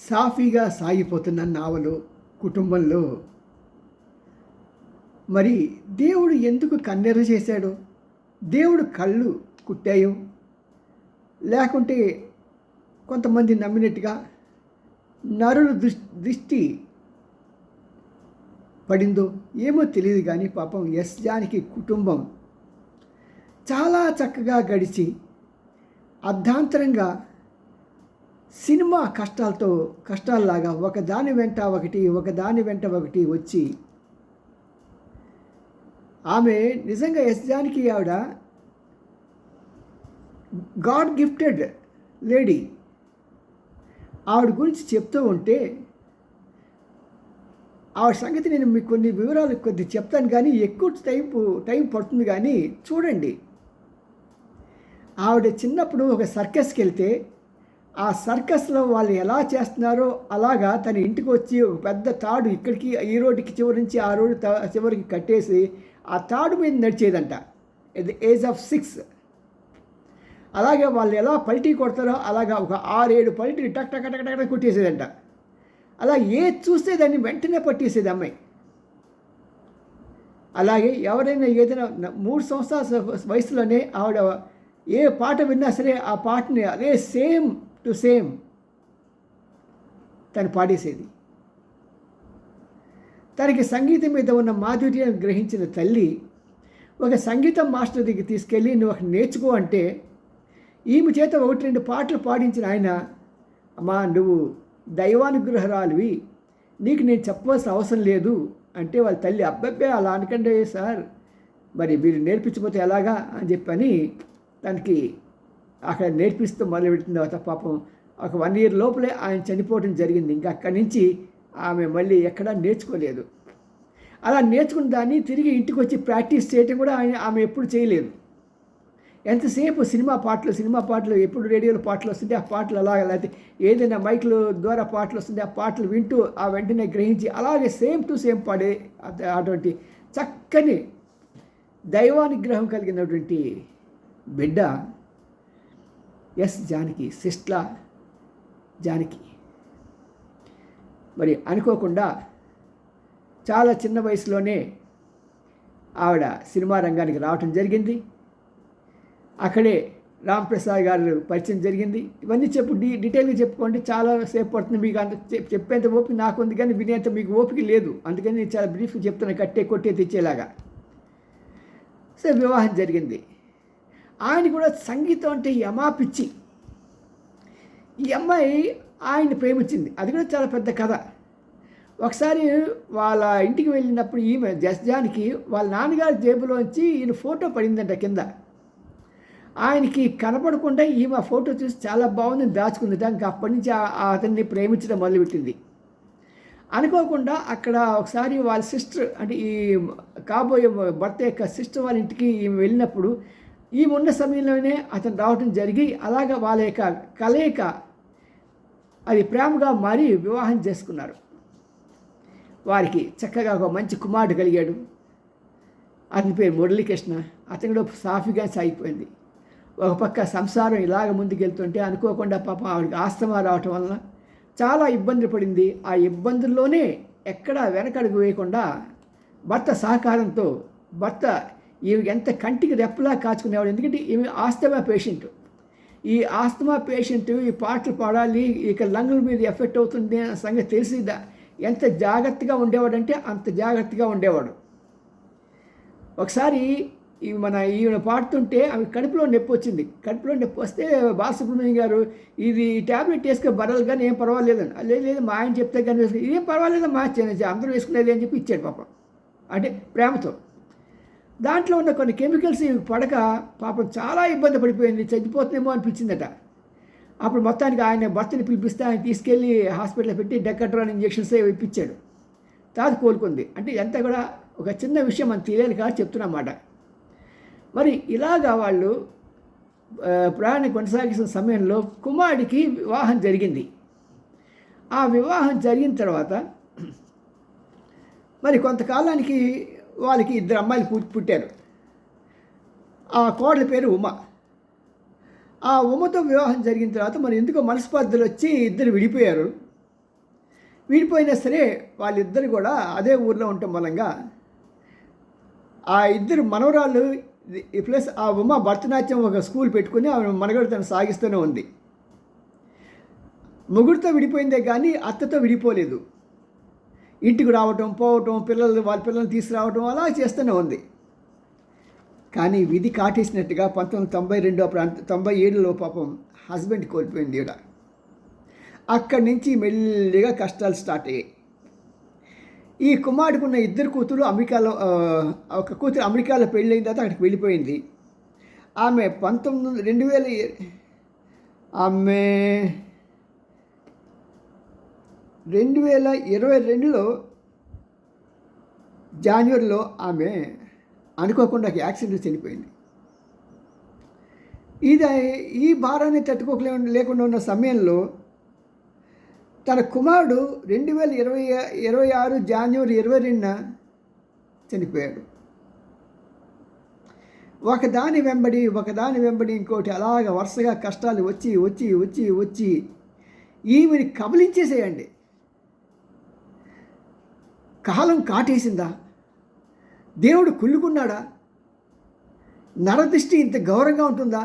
సాఫీగా సాగిపోతున్న నావలో కుటుంబంలో మరి దేవుడు ఎందుకు కన్నెర్ర చేశాడు? దేవుడు కళ్ళు కుట్టాయో, లేకుంటే కొంతమంది నమ్మినట్టుగా నరుల దృష్టి పడిందో ఏమో తెలియదు. కానీ పాపం ఎస్ జానకి కుటుంబం చాలా చక్కగా గడిచి అర్ధాంతరంగా సినిమా కష్టాల్లాగా ఒకదాని వెంట ఒకటి వచ్చి ఆమె నిజంగా ఎస్ జానకి ఆవిడ గాడ్ గిఫ్టెడ్ లేడీ. ఆవిడ గురించి చెప్తూ ఉంటే ఆవిడ సంగతి నేను మీకు కొన్ని వివరాలు కొద్దిగా చెప్తాను, కానీ ఎక్కువ టైం పడుతుంది. కానీ చూడండి, ఆవిడ చిన్నప్పుడు ఒక సర్కస్కి వెళ్తే ఆ సర్కస్లో వాళ్ళు ఎలా చేస్తున్నారో అలాగా తన ఇంటికి వచ్చి ఒక పెద్ద తాడు ఇక్కడికి ఈ రోడ్డుకి చివరి నుంచి ఆ రోడ్డు చివరికి కట్టేసి ఆ తాడు మీద నడిచేదంట ఎట్ ది ఏజ్ ఆఫ్ 6. అలాగే వాళ్ళు ఎలా పల్టీ కొడతారో అలాగా ఒక 6-7 పల్టీ టక్ టక్ టక్ టక్ కొట్టేసేదంట. అలా ఏది చూస్తే దాన్ని వెంటనే పట్టేసేది అమ్మాయి. అలాగే ఎవరైనా ఏదైనా 3 సంవత్సరాల వయసులోనే ఆవిడ ఏ పాట విన్నా సరే ఆ పాటని అదే సేమ్ టు సేమ్ తను పాడేసేది. తనకి సంగీతం మీద ఉన్న మాధుర్యం గ్రహించిన తల్లి ఒక సంగీతం మాస్టర్ దగ్గరికి తీసుకెళ్ళి నువ్వు అక్కడ నేర్చుకో అంటే ఈమె చేత 1-2 పాటలు పాడించిన ఆయన, అమ్మా నువ్వు దైవానుగ్రహరాలువి, నీకు నేను చెప్పవలసిన అవసరం లేదు అంటే వాళ్ళ తల్లి అబ్బబ్బే అలా అనకండి సార్, మరి మీరు నేర్పించకపోతే ఎలాగా అని చెప్పని తనకి అక్కడ నేర్పిస్తూ మొదలుపెట్టిన తర్వాత పాపం ఒక 1 year లోపలే ఆయన చనిపోవడం జరిగింది. ఇంకా అక్కడి నుంచి ఆమె మళ్ళీ ఎక్కడా నేర్చుకోలేదు. అలా నేర్చుకున్న దాన్ని తిరిగి ఇంటికి వచ్చి ప్రాక్టీస్ చేయటం కూడా ఆమె ఎప్పుడు చేయలేదు. ఎంతసేపు సినిమా పాటలు ఎప్పుడు రేడియోలో పాటలు వస్తుంటే ఆ పాటలు అలాగే, లేకపోతే ఏదైనా మైకుల ద్వారా పాటలు వస్తుంటే ఆ పాటలు వింటూ ఆ వెంటనే గ్రహించి అలాగే సేమ్ టు సేమ్ పాడే అటువంటి చక్కని దైవానుగ్రహం కలిగినటువంటి బిడ్డ ఎస్ జానకి, సిస్ట్లా జానకి. మరి అనుకోకుండా చాలా చిన్న వయసులోనే ఆవిడ సినిమా రంగానికి రావటం జరిగింది. అక్కడే రాంప్రసాద్ గారు పరిచయం జరిగింది. ఇవన్నీ డీటెయిల్గా చెప్పుకోండి, చాలా సేపు పడుతుంది. మీకు అంత చెప్పేంత ఓపిక నాకు ఉంది, కానీ వినేంత మీకు ఓపిక లేదు. అందుకని నేను చాలా బ్రీఫ్గా చెప్తున్నాను, కొట్టే తెచ్చేలాగా. సో వివాహం జరిగింది. ఆయన కూడా సంగీతం అంటే యమాపిచ్చి ఈ అమ్మాయి ఆయన్ని ప్రేమించింది. అది కూడా చాలా పెద్ద కథ. ఒకసారి వాళ్ళ ఇంటికి వెళ్ళినప్పుడు ఈమె జస్జానికి వాళ్ళ నాన్నగారి జేబులోంచి ఈయన ఫోటో పడిందంట కింద. ఆయనకి కనపడకుండా ఈమె ఫోటో చూసి చాలా బాగుందని దాచుకుంది. ఇంకా అప్పటి నుంచి అతన్ని ప్రేమించడం మొదలుపెట్టింది. అనుకోకుండా అక్కడ ఒకసారి వాళ్ళ సిస్టర్, అంటే ఈ కాబోయే భర్త యొక్క సిస్టర్ వాళ్ళ ఇంటికి ఈమె వెళ్ళినప్పుడు ఈమె ఉన్న సమయంలోనే అతను రావటం జరిగి అలాగ వాళ్ళ యొక్క కలయిక అది ప్రేమగా మారి వివాహం చేసుకున్నారు. వారికి చక్కగా ఒక మంచి కుమారుడు కలిగాడు. అతని పేరు మురళీకృష్ణ. అతను కూడా సాఫీగా సాగిపోయింది. ఒక పక్క సంసారం ఇలాగ ముందుకెళ్తుంటే అనుకోకుండా పాపం ఆవిడకి ఆస్తమా రావటం వలన చాలా ఇబ్బంది పడింది. ఆ ఇబ్బందుల్లోనే ఎక్కడా వెనకడుగు వేయకుండా భర్త సహకారంతో ఈమె ఎంత కంటికి రెప్పలా కాచుకునేవాడు. ఎందుకంటే ఈమె ఆస్తమా పేషెంట్. ఈ ఆస్తమా పేషెంట్ ఈ పాటలు పాడాలి, ఇక లంగుల మీద ఎఫెక్ట్ అవుతుంది అనే సంగతి తెలిసి ఎంత జాగ్రత్తగా ఉండేవాడంటే అంత జాగ్రత్తగా ఉండేవాడు. ఒకసారి ఈమె పాడుతుంటే ఆమె కడుపులో నొప్పి వచ్చింది. కడుపులో నొప్పి వస్తే బాలసుబ్రహ్మణ్యం గారు ఇది ట్యాబ్లెట్ వేసుకొని బరలు కానీ ఏం పర్వాలేదని, లేదు మా ఆయన చెప్తే కానీ ఇదేం పర్వాలేదమ్మా అందరూ వేసుకునేది అని చెప్పి ఇచ్చాడు పాపం, అంటే ప్రేమతో. దాంట్లో ఉన్న కొన్ని కెమికల్స్ పడక పాపం చాలా ఇబ్బంది పడిపోయింది, చచ్చిపోతుందేమో అనిపించిందట. అప్పుడు మొత్తానికి ఆయన భర్తని పిలిపిస్తే ఆయన తీసుకెళ్ళి హాస్పిటల్లో పెట్టి డెక్కట్రాన్ ఇంజెక్షన్స్ ఇప్పించాడు. తర్వాత కోలుకుంది. అంటే ఎంత కూడా ఒక చిన్న విషయం మనం తెలియని కాదు చెప్తున్నమాట. మరి ఇలాగా వాళ్ళు ప్రయాణం కొనసాగిస్తున్న సమయంలో కుమారుడికి వివాహం జరిగింది. ఆ వివాహం జరిగిన తర్వాత మరి కొంతకాలానికి వాళ్ళకి 2 అమ్మాయిలు పుట్టారు. ఆ కోడలి పేరు ఉమ. ఆ ఉమతో వివాహం జరిగిన తర్వాత మరి ఎందుకో మనస్పర్ధలు వచ్చి ఇద్దరు విడిపోయారు. విడిపోయినా సరే వాళ్ళిద్దరు కూడా అదే ఊర్లో ఉండటం మూలంగా ఆ ఇద్దరు మనవరాళ్ళు ప్లస్ ఆ ఉమ్మ భరతనాట్యం ఒక స్కూల్ పెట్టుకుని ఆమె మనగడు తను సాగిస్తూనే ఉంది. మొగుడితో విడిపోయిందే కానీ అత్తతో విడిపోలేదు. ఇంటికి రావటం పోవటం వాళ్ళ పిల్లల్ని తీసుకురావటం అలా చేస్తూనే ఉంది. కానీ విధి కాటేసినట్టుగా 1997లో పాపం హస్బెండ్ కోల్పోయింది ఈవిడ. అక్కడి నుంచి మెల్లిగా కష్టాలు స్టార్ట్ అయ్యాయి. ఈ కుమారుడుకున్న ఇద్దరు కూతురు అమెరికాలో, ఒక కూతురు అమెరికాలో పెళ్ళైన తర్వాత అక్కడికి వెళ్ళిపోయింది. ఆమె 2022లో జాన్వరిలో ఆమె అనుకోకుండా యాక్సిడెంట్ చనిపోయింది. ఈ భారాన్ని లేకుండా ఉన్న సమయంలో తన కుమారుడు 2026 జనవరి 22న చనిపోయాడు. ఒకదాని వెంబడి ఇంకోటి అలాగ వరుసగా కష్టాలు వచ్చి ఈమెని కబలించేసేయండి. కాలం కాటేసిందా? దేవుడు కుళ్ళుకున్నాడా? నరదృష్టి ఇంత గౌరవంగా ఉంటుందా?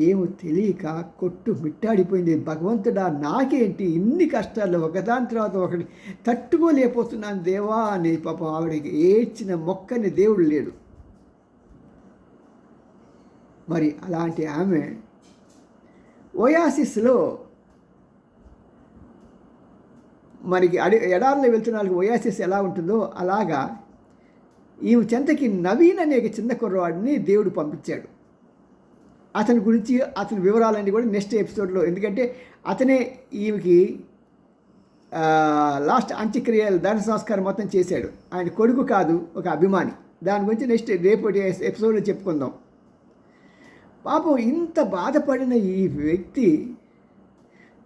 ఏమో తెలియక కొట్టు మిట్టాడిపోయింది. భగవంతుడా, నాకేంటి ఇన్ని కష్టాలు ఒకదాని తర్వాత ఒకటి తట్టుకోలేకపోతున్నాను దేవా అని పాపం ఆవిడకి ఏడ్చిన మొక్కని దేవుడు లేడు. మరి అలాంటి ఆమె ఓయాసిస్లో మనకి ఎడారిలో వెళ్తున్న వాళ్ళకి ఓయాసిస్ ఎలా ఉంటుందో అలాగా ఈమె చెంతకి నవీన్ అనే చిన్న కుర్రవాడిని దేవుడు పంపించాడు. అతని గురించి అతని వివరాలన్నీ కూడా నెక్స్ట్ ఎపిసోడ్లో, ఎందుకంటే అతనే ఈమెకి లాస్ట్ అంత్యక్రియలు దహన సంస్కారం మొత్తం చేశాడు. ఆయన కొడుకు కాదు, ఒక అభిమాని. దాని గురించి నెక్స్ట్ రేపటి ఎపిసోడ్లో చెప్పుకుందాం. పాపం ఇంత బాధపడిన ఈ వ్యక్తి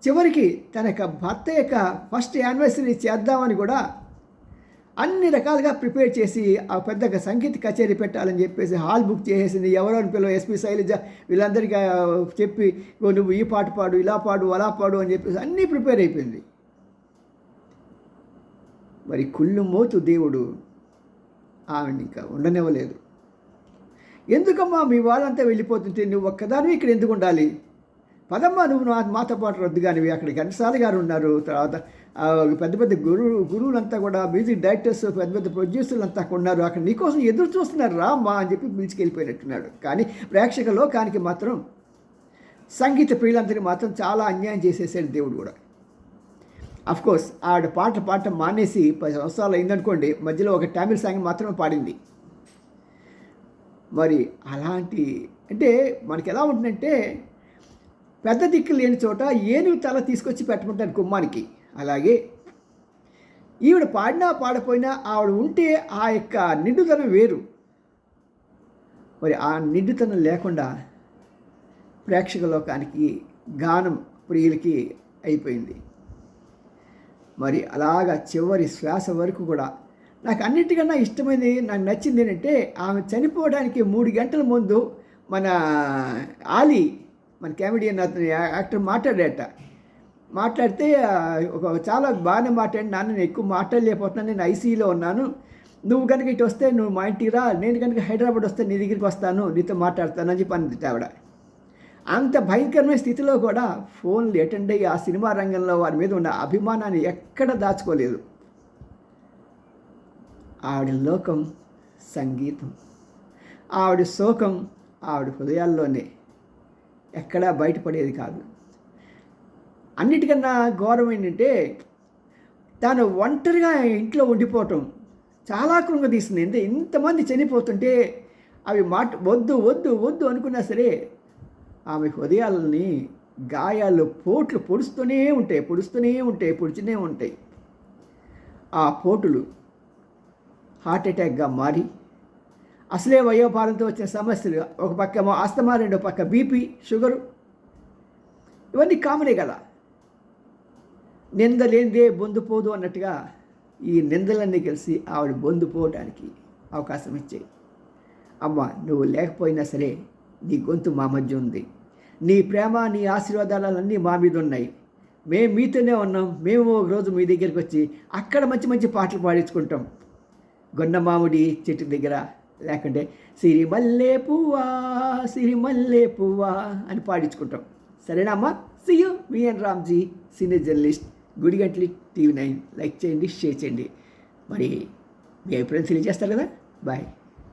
చివరికి తన యొక్క భర్త యొక్క ఫస్ట్ యానివర్సరీ చేద్దామని కూడా అన్ని రకాలుగా ప్రిపేర్ చేసి ఆ పెద్ద సంగీత కచేరీ పెట్టాలని చెప్పేసి హాల్ బుక్ చేసేసింది. ఎవరెవరి పిల్లలు ఎస్పి శైలజ వీళ్ళందరికీ చెప్పి నువ్వు ఈ పాట పాడు, ఇలా పాడు, అలా పాడు అని చెప్పేసి అన్నీ ప్రిపేర్ అయిపోయింది. మరి కుళ్ళు మోతు దేవుడు ఆమెను ఇంకా ఉండనివ్వలేదు. ఎందుకమ్మా మీ వాళ్ళంతా వెళ్ళిపోతుంటే నువ్వు ఒక్కదానివి ఇక్కడ ఎందుకు ఉండాలి? పదమ్మా నువ్వు మాతో పాటు రద్దు కానివి. అక్కడ ఘంటసాల గారు ఉన్నారు, తర్వాత పెద్ద గురువులంతా కూడా, మ్యూజిక్ డైరెక్టర్స్, పెద్ద ప్రొడ్యూసర్లు అంతా ఉన్నారు, అక్కడ నీకోసం ఎదురు చూస్తున్నారు రా అమ్మా అని చెప్పి పిలిచికెళ్ళిపోయినట్టున్నాడు. కానీ ప్రేక్షక లోకానికి మాత్రం, సంగీత ప్రియులందరికీ మాత్రం చాలా అన్యాయం చేసేసాడు దేవుడు కూడా. అఫ్కోర్స్ ఆవిడ పాట మానేసి 10 సంవత్సరాలు అయిందనుకోండి, మధ్యలో ఒక తమిళ సాంగ్ మాత్రమే పాడింది. మరి అలాంటి అంటే మనకి ఎలా ఉంటుందంటే, పెద్ద దిక్కు లేని చోట ఏనుగు తల తీసుకొచ్చి పెట్టమంటారు గుమ్మానికి. అలాగే ఈవిడ పాడినా పాడపోయినా ఆవిడ ఉంటే ఆ యొక్క నిండుతనం వేరు. మరి ఆ నిండుతనం లేకుండా ప్రేక్షక లోకానికి, గానం ప్రియులకి అయిపోయింది. మరి అలాగా చివరి శ్వాస వరకు కూడా నాకు అన్నిటికన్నా ఇష్టమైనది, నాకు నచ్చింది ఏంటంటే, ఆమె చనిపోవడానికి 3 గంటల ముందు మన ఆలీ, మన కామెడియన్ అతను యాక్టర్ మాట్లాడితే ఒక చాలా బాగానే మాట్లాడి, నాన్న నేను ఎక్కువ మాట్లాడలేకపోతున్నాను, నేను ఐసీయూలో ఉన్నాను, నువ్వు కనుక ఇటు వస్తే నువ్వు మా ఇంటికి రా, నేను కనుక హైదరాబాద్ వస్తే నీ దగ్గరికి వస్తాను, నీతో మాట్లాడతాను అని చెప్పి అంది ఆవిడ. అంత భయంకరమైన స్థితిలో కూడా ఫోన్లు అటెండ్ అయ్యి ఆ సినిమా రంగంలో వారి మీద ఉన్న అభిమానాన్ని ఎక్కడ దాచుకోలేదు. ఆవిడ లోకం సంగీతం, ఆవిడ శోకం ఆవిడ హృదయాల్లోనే, ఎక్కడా బయటపడేది కాదు. అన్నిటికన్నా ఘోరం ఏంటంటే, తాను ఒంటరిగా ఇంట్లో ఉండిపోవటం చాలా కృంగదీస్తుంది. అంటే ఇంతమంది చనిపోతుంటే అవి వద్దు వద్దు వద్దు అనుకున్నా సరే ఆమె హృదయాలని గాయాలు, పోట్లు పొడుస్తూనే ఉంటాయి. ఆ పోటులు హార్ట్ అటాక్గా మారి, అసలే వయోభారంతో వచ్చిన సమస్యలు, ఒక పక్క ఆస్తమా, రెండో పక్క బీపీ, షుగరు, ఇవన్నీ కామనే కదా. నింద లేనిదే బొందు పోదు అన్నట్టుగా ఈ నిందలన్నీ కలిసి ఆవిడ బొందు పోవడానికి అవకాశం ఇచ్చాయి. అమ్మ, నువ్వు లేకపోయినా సరే నీ గొంతు మా మధ్య ఉంది, నీ ప్రేమ, నీ ఆశీర్వాదాలన్నీ మా మీద ఉన్నాయి, మేము మీతోనే ఉన్నాం, మేము ఒకరోజు మీ దగ్గరికి వచ్చి అక్కడ మంచి మంచి పాటలు పాడించుకుంటాం. గొన్నమామిడి చెట్టు దగ్గర, లేకుంటే సిరిమల్లె పువ్వా సిరిమల్లె పువ్వా అని పాడించుకుంటాం. సరేనా అమ్మా? సీ యూ, మీ అండ్ రామ్జీ, సీనియర్ జర్నలిస్ట్, గుడిగంటలి TV9. లైక్ చేయండి, షేర్ చేయండి. మరి మీ అభిప్రాయం తెలియజేస్తారు కదా. బాయ్.